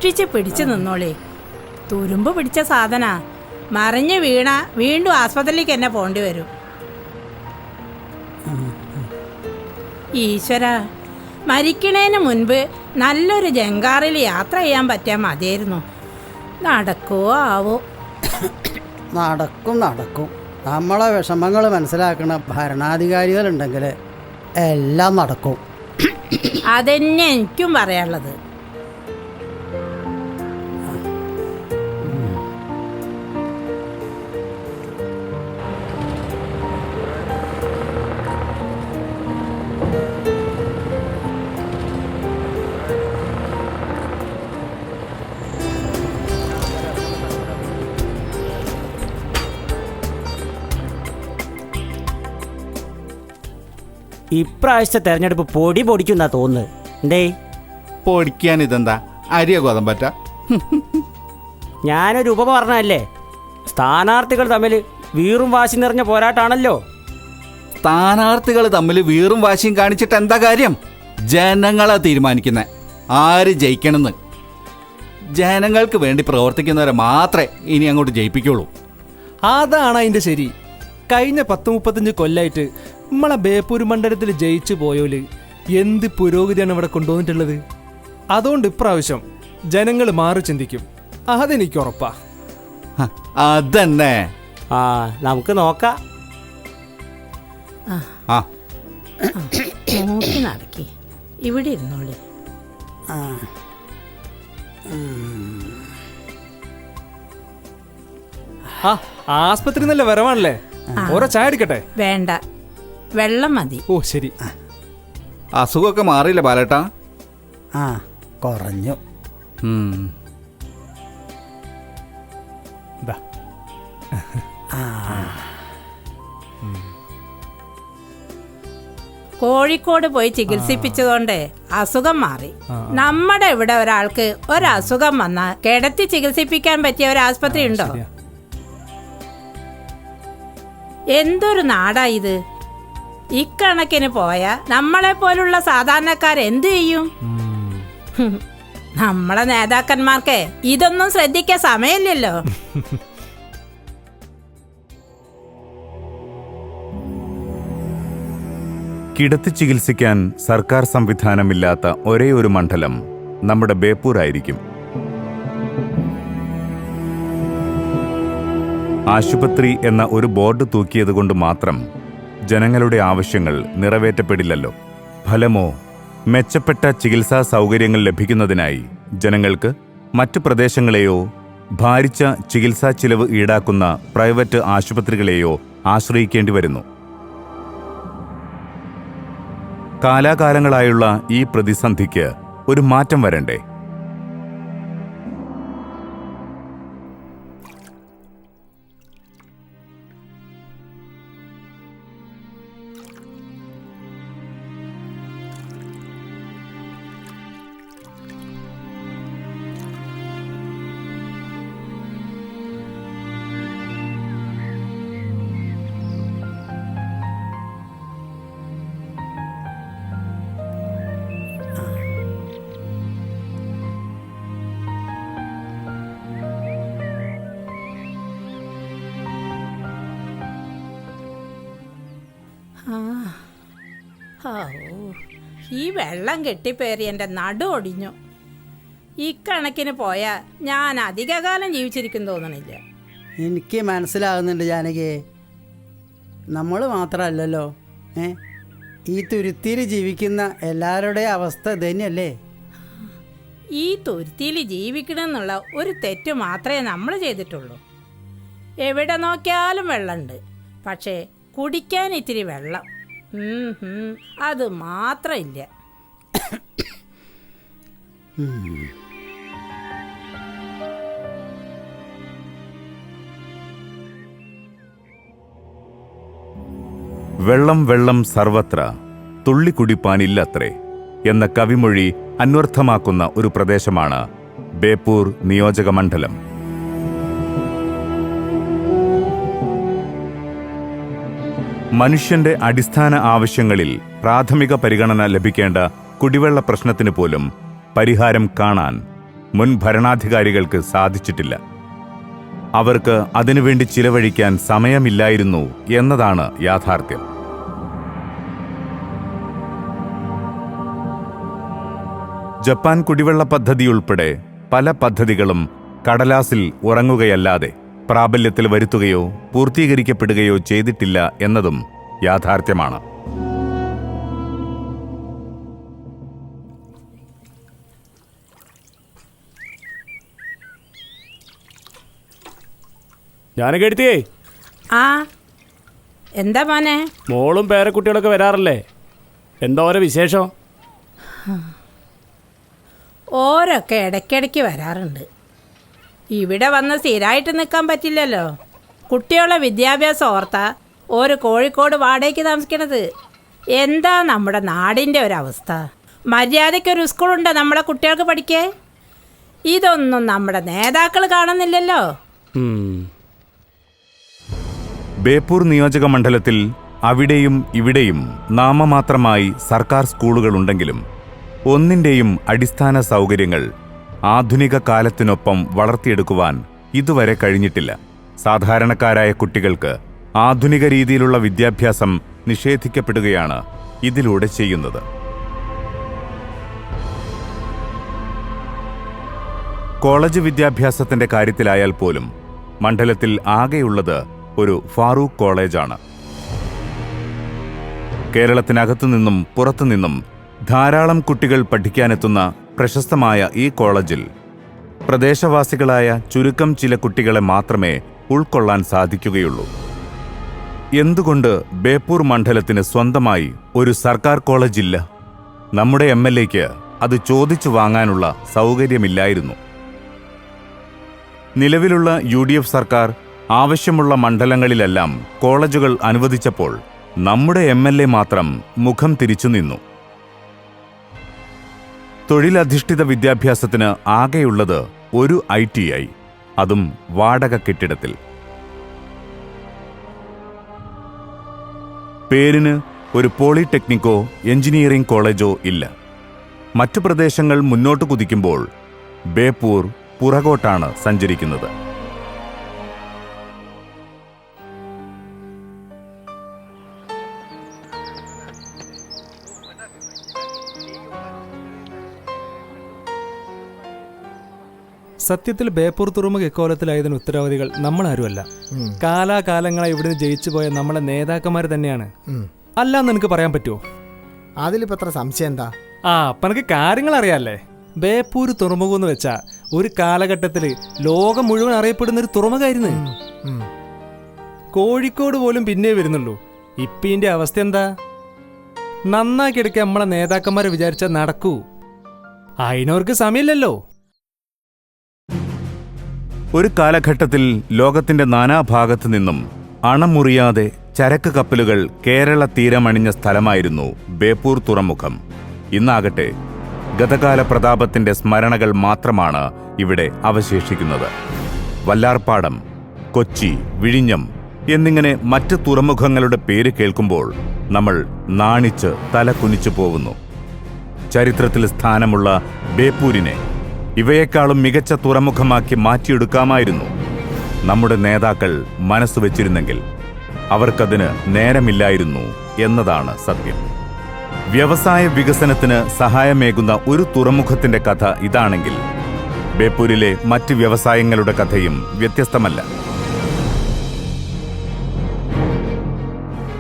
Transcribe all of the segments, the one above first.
സൂക്ഷിച്ച് പിടിച്ചു നിന്നോളേ. തുരുമ്പ് പിടിച്ച സാധന, മറിഞ്ഞ് വീണ വീണ്ടും ആസ്പത്രിയിലേക്ക് തന്നെ പോണ്ടി വരും. ഈശ്വര, മരിക്കണേന് മുൻപ് നല്ലൊരു ജങ്കാറിൽ യാത്ര ചെയ്യാൻ പറ്റാൻ മതിയായിരുന്നു. നടക്കുവോ ആവോ? നടക്കും. നമ്മളെ വിഷമങ്ങൾ മനസ്സിലാക്കുന്ന ഭരണാധികാരികളുണ്ടെങ്കിൽ എല്ലാം നടക്കും. അതന്നെ എനിക്കും പറയാനുള്ളത്. ഇപ്രാവശ്യത്തെ തെരഞ്ഞെടുപ്പ് പൊടിക്കുന്നാ തോന്നുന്നത്. എന്തേ പൊടിക്കാൻ ഇതെന്താ അരിയ ഗോതമ്പറ്റ? ഞാനൊരു ഉപമ പറഞ്ഞല്ലേ, സ്ഥാനാർത്ഥികൾ തമ്മിൽ വീറും വാശി നിറഞ്ഞ പോരാട്ടാണല്ലോ. സ്ഥാനാർത്ഥികൾ തമ്മിൽ വീറും വാശിയും കാണിച്ചിട്ട് എന്താ കാര്യം? ജനങ്ങളാ തീരുമാനിക്കുന്നത് ആര് ജയിക്കണമെന്ന്. ജനങ്ങൾക്ക് വേണ്ടി പ്രവർത്തിക്കുന്നവരെ മാത്രമേ ഇനി അങ്ങോട്ട് ജയിപ്പിക്കുള്ളൂ. അതാണ് അതിൻ്റെ ശരി. കഴിഞ്ഞ 10-35 കൊല്ലായിട്ട് നമ്മളെ ബേപ്പൂർ മണ്ഡലത്തിൽ ജയിച്ചു പോയോല് എന്ത് പുരോഗതിയാണ് ഇവിടെ കൊണ്ടുവന്നിട്ടുള്ളത്. അതുകൊണ്ട് ഇപ്രാവശ്യം ജനങ്ങൾ മാറി ചിന്തിക്കും, അതെനിക്ക് ഉറപ്പാ. അതന്നെ. നമുക്ക് നോക്കാം. നോക്കി നടക്കി, ഇവിടെ ഇരുന്നോളി. ആസ്പത്രി നല്ല വരവാണല്ലേ. ഓരോ ചായ അടിക്കട്ടെ? വേണ്ട, വെള്ളം മതി. ഓ ശരി. അസുഖമൊക്കെ മാറിയില്ല ബാലേട്ടാ? കുറഞ്ഞു. കോഴിക്കോട് പോയി ചികിത്സിപ്പിച്ചതുകൊണ്ട് അസുഖം മാറി. നമ്മുടെ ഇവിടെ ഒരാൾക്ക് ഒരസുഖം വന്നാൽ കിടത്തി ചികിത്സിപ്പിക്കാൻ പറ്റിയ ഒരു ആസ്പത്രി ഉണ്ടോ? എന്തൊരു നാടാ ഇത്! ഇക്കണക്കിന് പോയാ നമ്മളെ പോലുള്ള സാധാരണക്കാരെന്ത് ചെയ്യും? നമ്മളെ നേതാക്കന്മാർക്ക് ഇതൊന്നും ശ്രദ്ധിക്കാൻ സമയമില്ലല്ലോ. കിടത്തി ചികിത്സിക്കാൻ സർക്കാർ സംവിധാനമില്ലാത്ത ഒരേ ഒരു മണ്ഡലം നമ്മുടെ ബേപ്പൂർ ആയിരിക്കും. ആശുപത്രി എന്ന ഒരു ബോർഡ് തൂക്കിയതുകൊണ്ട് മാത്രം ജനങ്ങളുടെ ആവശ്യങ്ങൾ നിറവേറ്റപ്പെടില്ലല്ലോ. ഫലമോ, മെച്ചപ്പെട്ട ചികിത്സാ സൗകര്യങ്ങൾ ലഭിക്കുന്നതിനായി ജനങ്ങൾക്ക് മറ്റു പ്രദേശങ്ങളെയോ ഭാരിച്ച ചികിത്സാ ചിലവ് ഈടാക്കുന്ന പ്രൈവറ്റ് ആശുപത്രികളെയോ ആശ്രയിക്കേണ്ടി വരുന്നു. കാലാകാലങ്ങളായുള്ള ഈ പ്രതിസന്ധിക്ക് ഒരു മാറ്റം വരണ്ടേ? ഈ വെള്ളം കെട്ടിപ്പേറി എൻ്റെ നടു ഒടിഞ്ഞു. ഇക്കണക്കിന് പോയാ ഞാൻ അധികകാലം ജീവിച്ചിരിക്കും തോന്നണില്ല. എനിക്ക് മനസ്സിലാകുന്നുണ്ട് ജാനകി, നമ്മൾ മാത്രമല്ലല്ലോ ഈ തുരുത്തിയിൽ ജീവിക്കുന്ന എല്ലാവരുടെയും അവസ്ഥ തന്നെയല്ലേ. ഈ തുരുത്തിയിൽ ജീവിക്കണമെന്നുള്ള ഒരു തെറ്റ് മാത്രമേ നമ്മൾ ചെയ്തിട്ടുള്ളൂ. എവിടെ നോക്കിയാലും വെള്ളമുണ്ട്, പക്ഷേ കുടിക്കാൻ ഇത്തിരി വെള്ളം അത് മാത്രമില്ല. വെള്ളം വെള്ളം സർവത്ര, തുള്ളിക്കുടിപ്പാനില്ലത്രേ എന്ന കവിമൊഴി അന്വർത്ഥമാക്കുന്ന ഒരു പ്രദേശമാണ് ബേപ്പൂർ നിയോജക മണ്ഡലം. മനുഷ്യന്റെ അടിസ്ഥാന ആവശ്യങ്ങളിൽ പ്രാഥമിക പരിഗണന ലഭിക്കേണ്ട കുടിവെള്ള പ്രശ്നത്തിന് പോലും പരിഹാരം കാണാൻ മുൻ ഭരണാധികാരികൾക്ക് സാധിച്ചിട്ടില്ല. അവർക്ക് അതിനുവേണ്ടി ചിലവഴിക്കാൻ സമയമില്ലായിരുന്നു എന്നതാണ് യാഥാർത്ഥ്യം. ജപ്പാൻ കുടിവെള്ള പദ്ധതി ഉൾപ്പെടെ പല പദ്ധതികളും കടലാസിൽ ഉറങ്ങുകയല്ലാതെ പ്രാബല്യത്തിൽ വരുത്തുകയോ പൂർത്തീകരിക്കപ്പെടുകയോ ചെയ്തിട്ടില്ല എന്നതും യാഥാർത്ഥ്യമാണ്. ഞാനൊക്കെ ആ എന്താ മോനെ? മോളും പേരക്കുട്ടികളൊക്കെ വരാറില്ലേ? എന്താ ഓരോ വിശേഷം? ഓരൊക്കെ ഇടയ്ക്കിടയ്ക്ക് വരാറുണ്ട്. ഇവിടെ വന്ന് സ്ഥിരമായിട്ട് നിൽക്കാൻ പറ്റില്ലല്ലോ. കുട്ടികളുടെ വിദ്യാഭ്യാസം ഓർത്താ ഒരു കോഴിക്കോട് വാടകയ്ക്ക് താമസിക്കണത്. എന്താ നമ്മുടെ നാടിൻ്റെ ഒരവസ്ഥ? മര്യാദയ്ക്കൊരു സ്കൂളുണ്ടോ നമ്മളെ കുട്ടികൾക്ക് പഠിക്കേ? ഇതൊന്നും നമ്മുടെ നേതാക്കൾ കാണുന്നില്ലല്ലോ. ബേപ്പൂർ നിയോജക മണ്ഡലത്തിൽ അവിടെയും ഇവിടെയും നാമമാത്രമായി സർക്കാർ സ്കൂളുകളുണ്ടെങ്കിലും ഒന്നിൻ്റെയും അടിസ്ഥാന സൗകര്യങ്ങൾ ആധുനിക കാലത്തിനൊപ്പം വളർത്തിയെടുക്കുവാൻ ഇതുവരെ കഴിഞ്ഞിട്ടില്ല. സാധാരണക്കാരായ കുട്ടികൾക്ക് ആധുനിക രീതിയിലുള്ള വിദ്യാഭ്യാസം നിഷേധിക്കപ്പെടുകയാണ് ഇതിലൂടെ ചെയ്യുന്നത്. കോളേജ് വിദ്യാഭ്യാസത്തിന്റെ കാര്യത്തിലായാൽ പോലും മണ്ഡലത്തിൽ ആകെയുള്ളത് ഒരു ഫാറൂഖ് കോളേജാണ്. കേരളത്തിനകത്തുനിന്നും പുറത്തുനിന്നും ധാരാളം കുട്ടികൾ പഠിക്കാനെത്തുന്ന പ്രശസ്തമായ ഈ കോളേജിൽ പ്രദേശവാസികളായ ചുരുക്കം ചില കുട്ടികളെ മാത്രമേ ഉൾക്കൊള്ളാൻ സാധിക്കുകയുള്ളൂ. എന്തുകൊണ്ട് ബേപ്പൂർ മണ്ഡലത്തിന് സ്വന്തമായി ഒരു സർക്കാർ കോളേജില്ല? നമ്മുടെ MLAക്ക് അത് ചോദിച്ചു വാങ്ങാനുള്ള സൗകര്യമില്ലായിരുന്നു. നിലവിലുള്ള UDF സർക്കാർ ആവശ്യമുള്ള മണ്ഡലങ്ങളിലെല്ലാം കോളേജുകൾ അനുവദിച്ചപ്പോൾ നമ്മുടെ MLA മാത്രം മുഖം തിരിച്ചു നിന്നു. തൊഴിലധിഷ്ഠിത വിദ്യാഭ്യാസത്തിന് ആകെയുള്ളത് ഒരു ITI, അതും വാടക കെട്ടിടത്തിൽ. പേരിന് ഒരു പോളിടെക്നിക്കോ എഞ്ചിനീയറിംഗ് കോളേജോ ഇല്ല. മറ്റു പ്രദേശങ്ങൾ മുന്നോട്ട് കുതിക്കുമ്പോൾ ബേപ്പൂർ പുറകോട്ടാണ് സഞ്ചരിക്കുന്നത്. സത്യത്തിൽ ബേപ്പൂർ തുറമുഖ ഇക്കോലത്തിലായതിന് ഉത്തരവാദികൾ നമ്മളാരുമല്ല. കാലാകാലങ്ങളായി ഇവിടുന്ന് ജയിച്ചു പോയ നമ്മളെ നേതാക്കന്മാർ തന്നെയാണ്. അല്ലാന്ന് എനിക്ക് പറയാൻ പറ്റുമോ? അതിലിപ്പോ എത്ര സംശയം എന്താ? അപ്പൊ എനിക്ക് കാര്യങ്ങൾ അറിയാല്ലേ. ബേപ്പൂർ തുറമുഖം എന്ന് വെച്ചാ ഒരു കാലഘട്ടത്തില് ലോകം മുഴുവൻ അറിയപ്പെടുന്ന ഒരു തുറമുഖമായിരുന്നു. കോഴിക്കോട് പോലും പിന്നെ വരുന്നുള്ളൂ. ഇപ്പിന്റെ അവസ്ഥ എന്താ? നന്നാക്കി എടുക്കാൻ നമ്മളെ നേതാക്കന്മാരെ വിചാരിച്ചാൽ നടക്കൂ. അതിനവർക്ക് സമയമില്ലല്ലോ. ഒരു കാലഘട്ടത്തിൽ ലോകത്തിന്റെ നാനാഭാഗത്തു നിന്നും അണമുറിയാതെ ചരക്ക് കപ്പലുകൾ കേരള തീരമണിഞ്ഞ സ്ഥലമായിരുന്നു ബേപ്പൂർ തുറമുഖം. ഇന്നാകട്ടെ ഗതകാല പ്രതാപത്തിന്റെ സ്മരണകൾ മാത്രമാണ് ഇവിടെ അവശേഷിക്കുന്നത്. വല്ലാർപാടം, കൊച്ചി, വിഴിഞ്ഞം എന്നിങ്ങനെ മറ്റ് തുറമുഖങ്ങളുടെ പേര് കേൾക്കുമ്പോൾ നമ്മൾ നാണിച്ച് തല കുനിച്ചു പോകുന്നു. ചരിത്രത്തിൽ സ്ഥാനമുള്ള ബേപ്പൂരിനെ ഇവയെക്കാളും മികച്ച തുറമുഖമാക്കി മാറ്റിയെടുക്കാമായിരുന്നു. നമ്മുടെ നേതാക്കൾ മനസ്സുവെച്ചിരുന്നെങ്കിൽ അവർക്കതിന് നേരമില്ലായിരുന്നു എന്നതാണ് സത്യം. വ്യവസായ വികസനത്തിന് സഹായമേകുന്ന ഒരു തുറമുഖത്തിന്റെ കഥ ഇതാണെങ്കിൽ ബേപ്പൂരിലെ മറ്റ് വ്യവസായങ്ങളുടെ കഥയും വ്യത്യസ്തമല്ല.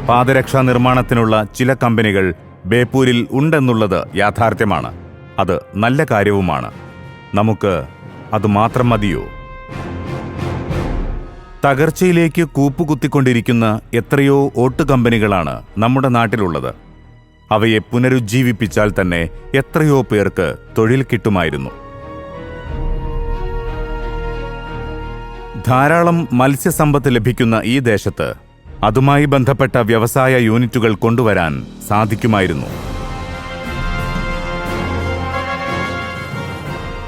പാദരക്ഷാ നിർമ്മാണത്തിനുള്ള ചില കമ്പനികൾ ബേപ്പൂരിൽ ഉണ്ടെന്നുള്ളത് യാഥാർത്ഥ്യമാണ്. അത് നല്ല കാര്യവുമാണ്. നമുക്ക് അതുമാത്രം മതിയോ? തകർച്ചയിലേക്ക് കൂപ്പുകുത്തിക്കൊണ്ടിരിക്കുന്ന എത്രയോ ഓട്ട് കമ്പനികളാണ് നമ്മുടെ നാട്ടിലുള്ളത്. അവയെ പുനരുജ്ജീവിപ്പിച്ചാൽ തന്നെ എത്രയോ പേർക്ക് തൊഴിൽ കിട്ടുമായിരുന്നു. ധാരാളം മത്സ്യസമ്പത്ത് ലഭിക്കുന്ന ഈ ദേശത്ത് അതുമായി ബന്ധപ്പെട്ട വ്യവസായ യൂണിറ്റുകൾ കൊണ്ടുവരാൻ സാധിക്കുമായിരുന്നു.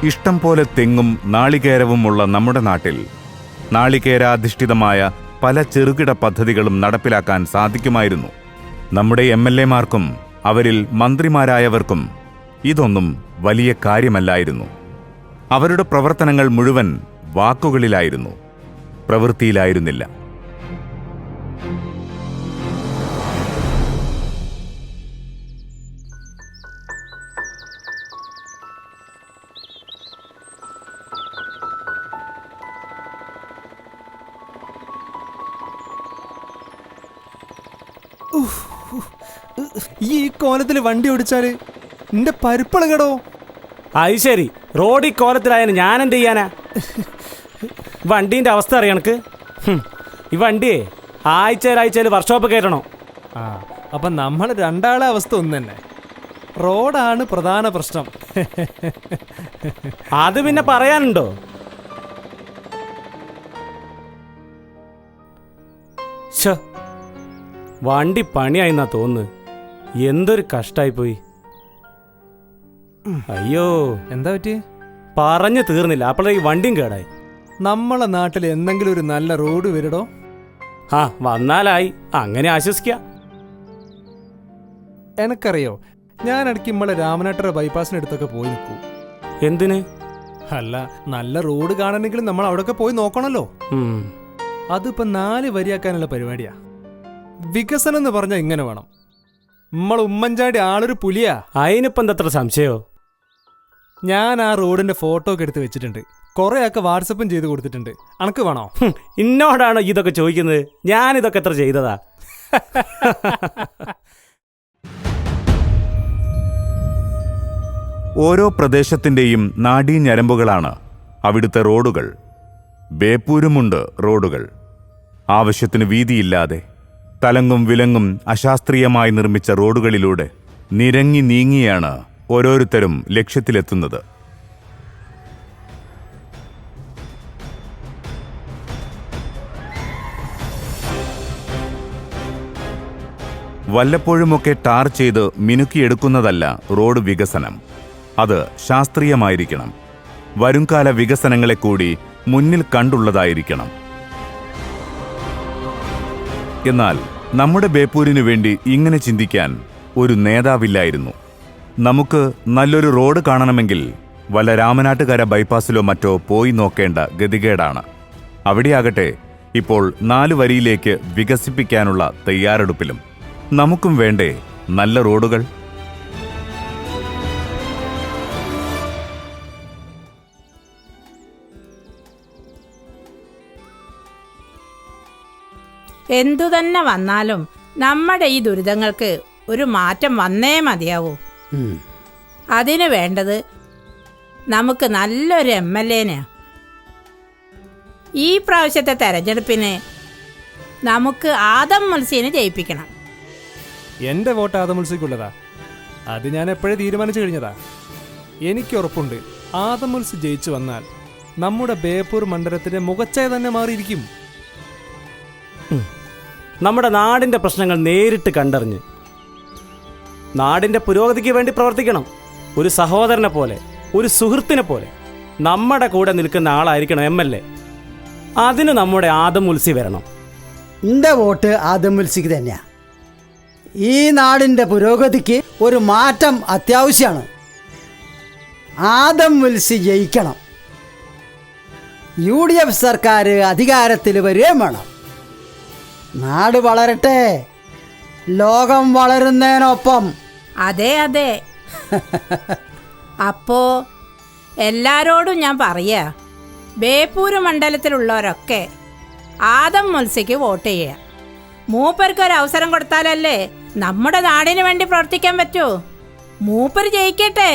ഇഷ്ടം പോലെ തെങ്ങും നാളികേരവുമുള്ള നമ്മുടെ നാട്ടിൽ നാളികേരാധിഷ്ഠിതമായ പല ചെറുകിട പദ്ധതികളും നടപ്പിലാക്കാൻ സാധിക്കുമായിരുന്നു. നമ്മുടെ MLAമാർക്കും അവരിൽ മന്ത്രിമാരായവർക്കും ഇതൊന്നും വലിയ കാര്യമല്ലായിരുന്നു. അവരുടെ പ്രവർത്തനങ്ങൾ മുഴുവൻ വാക്കുകളിലായിരുന്നു, പ്രവൃത്തിയിലായിരുന്നില്ല. ഈ കോലത്തിൽ വണ്ടി ഓടിച്ചാല് നിന്റെ പരിപ്പളകടോ. അത് ശരി, റോഡിൽ കോലത്തിലായാലും ഞാൻ എന്ത് ചെയ്യാനാ? വണ്ടീൻ്റെ അവസ്ഥ അറിയാം എനിക്ക്. ഈ വണ്ടിയെ ആഴ്ചയിൽ വർക്ക്ഷോപ്പ് കയറ്റണോ? ആ, അപ്പം നമ്മൾ രണ്ടാളെ അവസ്ഥ ഒന്ന് തന്നെ. റോഡാണ് പ്രധാന പ്രശ്നം. അത് പിന്നെ പറയാനുണ്ടോ? ശോ, വണ്ടി പണിയായിന്നാ തോന്നുന്നു. എന്തൊരു കഷ്ടായിപ്പോയി. അയ്യോ, എന്താ പറ്റി? പറഞ്ഞു തീർന്നില്ല, അപ്പോഴേ ഈ വണ്ടിയും കേടായി. നമ്മളെ നാട്ടിൽ എന്തെങ്കിലും ഒരു നല്ല റോഡ് വരടോ. ആ, വന്നാലായി, അങ്ങനെ ആശ്വസിക്കാം. എനക്കറിയോ, ഞാൻ ഇടയ്ക്ക് നമ്മളെ രാമനാട്ടറ ബൈപ്പാസിനടുത്തൊക്കെ പോയി നിൽക്കൂ. എന്തിന്? അല്ല, നല്ല റോഡ് കാണണമെങ്കിലും നമ്മൾ അവിടെയൊക്കെ പോയി നോക്കണമല്ലോ. ഉം. അതിപ്പോ 4 വരിയാക്കാനുള്ള പരിപാടിയാ. വികസനം എന്ന് പറഞ്ഞാൽ ഇങ്ങനെ വേണം. നമ്മൾ ഉമ്മൻചാണ്ടി ആളൊരു പുലിയാ. അതിനിപ്പം എന്തത്ര സംശയോ? ഞാൻ ആ റോഡിന്റെ ഫോട്ടോ ഒക്കെ എടുത്ത് വെച്ചിട്ടുണ്ട്. കുറെ ഒക്കെ വാട്സപ്പും ചെയ്ത് കൊടുത്തിട്ടുണ്ട്. അനക്ക് വേണോ? ഇന്നോടാണോ ഇതൊക്കെ ചോദിക്കുന്നത്? ഞാനിതൊക്കെ എത്ര ചെയ്തതാ? ഓരോ പ്രദേശത്തിൻ്റെയും നാഡീഞരമ്പുകളാണ് അവിടുത്തെ റോഡുകൾ. ബേപ്പൂരുമുണ്ട് റോഡുകൾ. ആവശ്യത്തിന് വീതിയില്ലാതെ തലങ്ങും വിലങ്ങും അശാസ്ത്രീയമായി നിർമ്മിച്ച റോഡുകളിലൂടെ നിരങ്ങി നീങ്ങിയാണ് ഓരോരുത്തരും ലക്ഷ്യത്തിലെത്തുന്നത്. വല്ലപ്പോഴുമൊക്കെ ടാർ ചെയ്ത് മിനുക്കിയെടുക്കുന്നതല്ല റോഡ് വികസനം. അത് ശാസ്ത്രീയമായിരിക്കണം. വരുംകാല വികസനങ്ങളെ കൂടി മുന്നിൽ കണ്ടുള്ളതായിരിക്കണം. എന്നാൽ നമ്മുടെ ബേപ്പൂരിനു വേണ്ടി ഇങ്ങനെ ചിന്തിക്കാൻ ഒരു നേതാവില്ലായിരുന്നു. നമുക്ക് നല്ലൊരു റോഡ് കാണണമെങ്കിൽ വല്ല രാമനാട്ടുകര ബൈപ്പാസിലോ മറ്റോ പോയി നോക്കേണ്ട ഗതികേടാണ്. അവിടെയാകട്ടെ ഇപ്പോൾ 4 വരിയിലേക്ക് വികസിപ്പിക്കാനുള്ള തയ്യാറെടുപ്പിലും. നമുക്കും വേണ്ടേ നല്ല റോഡുകൾ? എന്തു തന്നെ വന്നാലും നമ്മുടെ ഈ ദുരിതങ്ങൾക്ക് ഒരു മാറ്റം വന്നേ മതിയാവൂ. അതിന് വേണ്ടത് നമുക്ക് നല്ലൊരു MLA-നെ. ഈ പ്രാവശ്യത്തെ തെരഞ്ഞെടുപ്പിന് നമുക്ക് ആദം മുൽസിനെ ജയിപ്പിക്കണം. എന്റെ വോട്ട് ആദമുൽസിക്കുള്ളതാ. അത് ഞാൻ എപ്പോഴേ തീരുമാനിച്ചു കഴിഞ്ഞതാ. എനിക്ക് ഉറപ്പുണ്ട്, ആദമുൽസ് ജയിച്ചു വന്നാൽ നമ്മുടെ ബേപ്പൂർ മണ്ഡലത്തിന്റെ മുഖച്ഛായ തന്നെ മാറിയിരിക്കും. നമ്മുടെ നാടിൻ്റെ പ്രശ്നങ്ങൾ നേരിട്ട് കണ്ടറിഞ്ഞ് നാടിൻ്റെ പുരോഗതിക്ക് വേണ്ടി പ്രവർത്തിക്കണം. ഒരു സഹോദരനെ പോലെ, ഒരു സുഹൃത്തിനെ പോലെ നമ്മുടെ കൂടെ നിൽക്കുന്ന ആളായിരിക്കണം MLA. അതിന് നമ്മുടെ ആദം മുൽസി വരണം. എൻ്റെ വോട്ട് ആദം മുൽസിക്ക് തന്നെയാണ്. ഈ നാടിൻ്റെ പുരോഗതിക്ക് ഒരു മാറ്റം അത്യാവശ്യമാണ്. ആദം മുൽസി ജയിക്കണം. UDF സർക്കാർ അധികാരത്തിൽ വരികയും വേണം. നാട് വളരട്ടെ, ലോകം വളരുന്നതിനൊപ്പം. അതെ അതെ. അപ്പോ എല്ലാരോടും ഞാൻ പറയാ, ബേപ്പൂര് മണ്ഡലത്തിലുള്ളവരൊക്കെ ആദം മുൽസിക്ക് വോട്ട് ചെയ്യുക. മൂപ്പർക്ക് ഒരു അവസരം കൊടുത്താലല്ലേ നമ്മുടെ നാടിന് വേണ്ടി പ്രവർത്തിക്കാൻ പറ്റൂ. മൂപ്പർ ജയിക്കട്ടെ,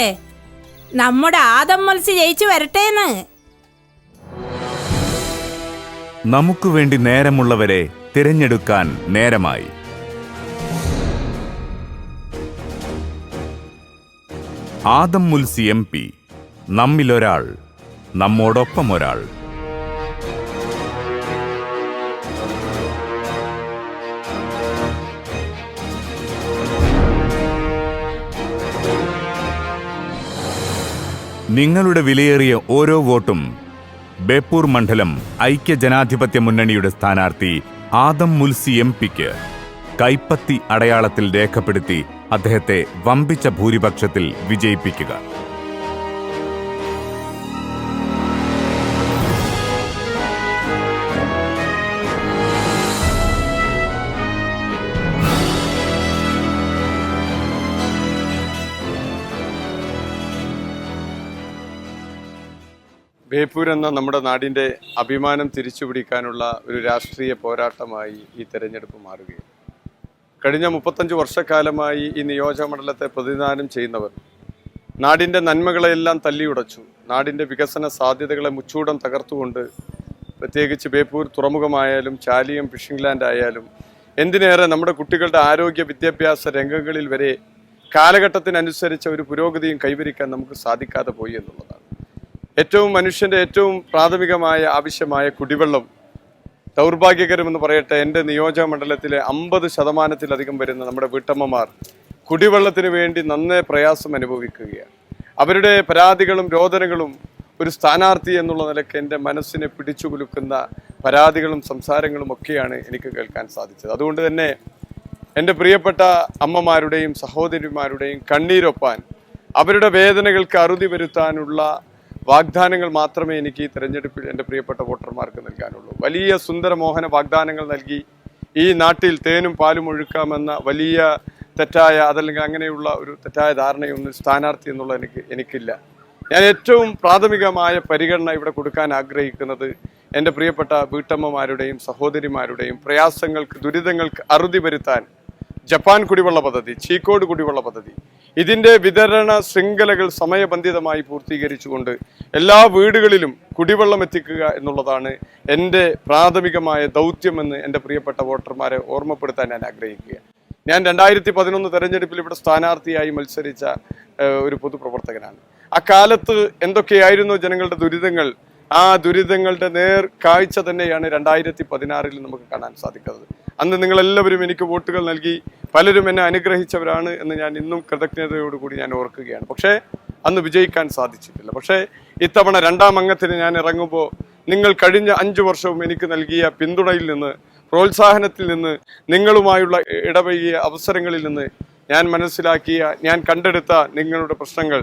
നമ്മുടെ ആദം മുൽസി ജയിച്ചു വരട്ടേന്ന്. നമുക്ക് വേണ്ടി നേരമുള്ളവരെ തിരഞ്ഞെടുക്കാൻ നേരമായി. ആദം മുൽസി MP, നമ്മിലൊരാൾ, നമ്മോടൊപ്പം ഒരാൾ. നിങ്ങളുടെ വിലയേറിയ ഓരോ വോട്ടും ബേപ്പൂർ മണ്ഡലം ഐക്യജനാധിപത്യ മുന്നണിയുടെ സ്ഥാനാർത്ഥി ആദം മുൽസി MP-ക്ക് കൈപ്പത്തി അടയാളത്തിൽ രേഖപ്പെടുത്തി അദ്ദേഹത്തെ വമ്പിച്ച ഭൂരിപക്ഷത്തിൽ വിജയിപ്പിക്കുക. ബേപ്പൂർ എന്ന നമ്മുടെ നാടിൻ്റെ അഭിമാനം തിരിച്ചുപിടിക്കാനുള്ള ഒരു രാഷ്ട്രീയ പോരാട്ടമായി ഈ തെരഞ്ഞെടുപ്പ് മാറുകയാണ്. കഴിഞ്ഞ 35 വർഷക്കാലമായി ഈ നിയോജകമണ്ഡലത്തെ പ്രതിനിധാനം ചെയ്യുന്നവർ നാടിൻ്റെ നന്മകളെല്ലാം തല്ലിയുടച്ചു. നാടിൻ്റെ വികസന സാധ്യതകളെ മുച്ചൂടം തകർത്തുകൊണ്ട്, പ്രത്യേകിച്ച് ബേപ്പൂർ തുറമുഖമായാലും ചാലിയം ഫിഷിംഗ് ലാൻഡ് ആയാലും, എന്തിനേറെ നമ്മുടെ കുട്ടികളുടെ ആരോഗ്യ വിദ്യാഭ്യാസ രംഗങ്ങളിൽ വരെ കാലഘട്ടത്തിനനുസരിച്ച ഒരു പുരോഗതിയും കൈവരിക്കാൻ നമുക്ക് സാധിക്കാതെ പോയി എന്നുള്ളതാണ്. മനുഷ്യൻ്റെ ഏറ്റവും പ്രാഥമികമായ ആവശ്യമായ കുടിവെള്ളം ദൗർഭാഗ്യകരമെന്ന് പറയട്ടെ, എൻ്റെ നിയോജക മണ്ഡലത്തിലെ 50% വരുന്ന നമ്മുടെ വീട്ടമ്മമാർ കുടിവെള്ളത്തിന് വേണ്ടി നന്നേ പ്രയാസം അനുഭവിക്കുകയാണ്. അവരുടെ പരാതികളും രോദനങ്ങളും ഒരു സ്ഥാനാർത്ഥി എന്നുള്ള നിലയ്ക്ക് എൻ്റെ മനസ്സിനെ പിടിച്ചു കുലുക്കുന്ന പരാതികളും സംസാരങ്ങളും ഒക്കെയാണ് എനിക്ക് കേൾക്കാൻ സാധിച്ചത്. അതുകൊണ്ട് തന്നെ എൻ്റെ പ്രിയപ്പെട്ട അമ്മമാരുടെയും സഹോദരിമാരുടെയും കണ്ണീരൊപ്പാൻ, അവരുടെ വേദനകൾക്ക് അറുതി വരുത്താനുള്ള വാഗ്ദാനങ്ങൾ മാത്രമേ എനിക്ക് ഈ തെരഞ്ഞെടുപ്പിൽ എൻ്റെ പ്രിയപ്പെട്ട വോട്ടർമാർക്ക് നൽകാനുള്ളൂ. വലിയ സുന്ദരമോഹന വാഗ്ദാനങ്ങൾ നൽകി ഈ നാട്ടിൽ തേനും പാലും ഒഴുക്കാമെന്ന വലിയ തെറ്റായ, അതല്ലെങ്കിൽ അങ്ങനെയുള്ള ഒരു തെറ്റായ ധാരണയൊന്നും സ്ഥാനാർത്ഥി എന്നുള്ള എനിക്കില്ല. ഞാൻ ഏറ്റവും പ്രാഥമികമായ പരിഗണന ഇവിടെ കൊടുക്കാൻ ആഗ്രഹിക്കുന്നത് എൻ്റെ പ്രിയപ്പെട്ട വീട്ടമ്മമാരുടെയും സഹോദരിമാരുടെയും പ്രയാസങ്ങൾക്ക്, ദുരിതങ്ങൾക്ക് അറുതി വരുത്താൻ ജപ്പാൻ കുടിവെള്ള പദ്ധതി, ചീക്കോട് കുടിവെള്ള പദ്ധതി, ഇതിൻ്റെ വിതരണ ശൃംഖലകൾ സമയബന്ധിതമായി പൂർത്തീകരിച്ചുകൊണ്ട് എല്ലാ വീടുകളിലും കുടിവെള്ളം എത്തിക്കുക എന്നുള്ളതാണ് എൻ്റെ പ്രാഥമികമായ ദൗത്യമെന്ന് എൻ്റെ പ്രിയപ്പെട്ട വോട്ടർമാരെ ഓർമ്മപ്പെടുത്താൻ ഞാൻ ആഗ്രഹിക്കുക. ഞാൻ 2011 തെരഞ്ഞെടുപ്പിൽ ഇവിടെ സ്ഥാനാർത്ഥിയായി മത്സരിച്ച ഒരു പൊതുപ്രവർത്തകനാണ്. അക്കാലത്ത് എന്തൊക്കെയായിരുന്നു ജനങ്ങളുടെ ദുരിതങ്ങൾ, ആ ദുരിതങ്ങളുടെ കാഴ്ച തന്നെയാണ് 2016 നമുക്ക് കാണാൻ സാധിക്കുന്നത്. അന്ന് നിങ്ങളെല്ലാവരും എനിക്ക് വോട്ടുകൾ നൽകി, പലരും എന്നെ അനുഗ്രഹിച്ചവരാണ് എന്ന് ഞാൻ ഇന്നും കൃതജ്ഞതയോടുകൂടി ഞാൻ ഓർക്കുകയാണ്. പക്ഷേ അന്ന് വിജയിക്കാൻ സാധിച്ചിട്ടില്ല. പക്ഷേ ഇത്തവണ 2ാം അംഗത്തിന് ഞാൻ ഇറങ്ങുമ്പോൾ നിങ്ങൾ കഴിഞ്ഞ 5 വർഷവും എനിക്ക് നൽകിയ പിന്തുണയിൽ നിന്ന്, പ്രോത്സാഹനത്തിൽ നിന്ന്, നിങ്ങളുമായുള്ള ഇടപഴകിയ അവസരങ്ങളിൽ നിന്ന് ഞാൻ മനസ്സിലാക്കിയ, ഞാൻ കണ്ടെടുത്ത നിങ്ങളുടെ പ്രശ്നങ്ങൾ,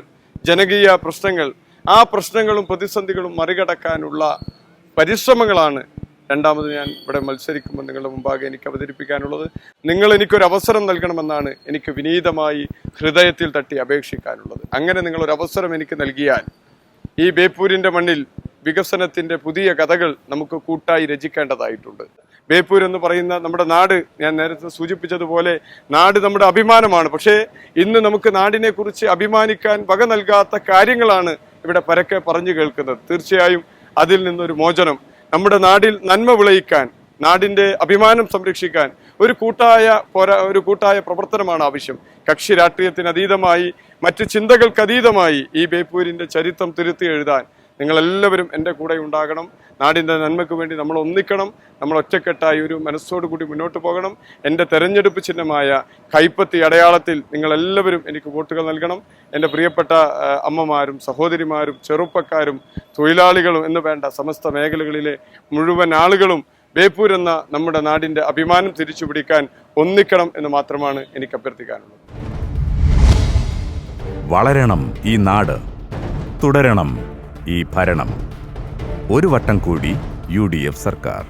ജനകീയ പ്രശ്നങ്ങൾ, ആ പ്രശ്നങ്ങളും പ്രതിസന്ധികളും മറികടക്കാനുള്ള പരിശ്രമങ്ങളാണ് 2ാമത് ഞാൻ ഇവിടെ മത്സരിക്കുമ്പോൾ നിങ്ങളുടെ മുമ്പാകെ എനിക്ക് അവതരിപ്പിക്കാനുള്ളത്. നിങ്ങൾ എനിക്കൊരു അവസരം നൽകണമെന്നാണ് എനിക്ക് വിനീതമായി ഹൃദയത്തിൽ തട്ടി അപേക്ഷിക്കാനുള്ളത്. അങ്ങനെ നിങ്ങളൊരു അവസരം എനിക്ക് നൽകിയാൽ ഈ ബേപ്പൂരിൻ്റെ മണ്ണിൽ വികസനത്തിൻ്റെ പുതിയ കഥകൾ നമുക്ക് കൂട്ടായി രചിക്കേണ്ടതായിട്ടുണ്ട്. ബേപ്പൂർ എന്ന് പറയുന്ന നമ്മുടെ നാട്, ഞാൻ നേരത്തെ സൂചിപ്പിച്ചതുപോലെ, നാട് നമ്മുടെ അഭിമാനമാണ്. പക്ഷേ ഇന്ന് നമുക്ക് നാടിനെ കുറിച്ച് അഭിമാനിക്കാൻ വക നൽകാത്ത കാര്യങ്ങളാണ് ഇവിടെ പരക്കെ പറഞ്ഞു കേൾക്കുന്നത്. തീർച്ചയായും അതിൽ നിന്നൊരു മോചനം, നമ്മുടെ നാടിൽ നന്മ വിളയിക്കാൻ, നാടിൻ്റെ അഭിമാനം സംരക്ഷിക്കാൻ ഒരു കൂട്ടായ പ്രവർത്തനമാണ് ആവശ്യം. കക്ഷി രാഷ്ട്രീയത്തിന് അതീതമായി, മറ്റ് ചിന്തകൾക്കതീതമായി ഈ ബേപ്പൂരിൻ്റെ ചരിത്രം തിരുത്തി എഴുതാൻ നിങ്ങളെല്ലാവരും എൻ്റെ കൂടെ ഉണ്ടാകണം. നാടിൻ്റെ നന്മയ്ക്ക് വേണ്ടി നമ്മൾ ഒന്നിക്കണം. നമ്മൾ ഒറ്റക്കെട്ടായി ഒരു മനസ്സോടുകൂടി മുന്നോട്ട് പോകണം. എൻ്റെ തെരഞ്ഞെടുപ്പ് ചിഹ്നമായ കൈപ്പത്തി അടയാളത്തിൽ നിങ്ങളെല്ലാവരും എനിക്ക് വോട്ടുകൾ നൽകണം. എൻ്റെ പ്രിയപ്പെട്ട അമ്മമാരും സഹോദരിമാരും ചെറുപ്പക്കാരും തൊഴിലാളികളും എന്ന് വേണ്ട സമസ്ത മേഖലകളിലെ മുഴുവൻ ആളുകളും ബേപ്പൂർ എന്ന നമ്മുടെ നാടിൻ്റെ അഭിമാനം തിരിച്ചു പിടിക്കാൻ ഒന്നിക്കണം എന്ന് മാത്രമാണ് എനിക്ക് അഭ്യർത്ഥിക്കാനുള്ളത്. വളരണം ഈ നാട്, തുടരണം ഈ ഭരണം. ഒരു വട്ടം കൂടി UDF സർക്കാർ.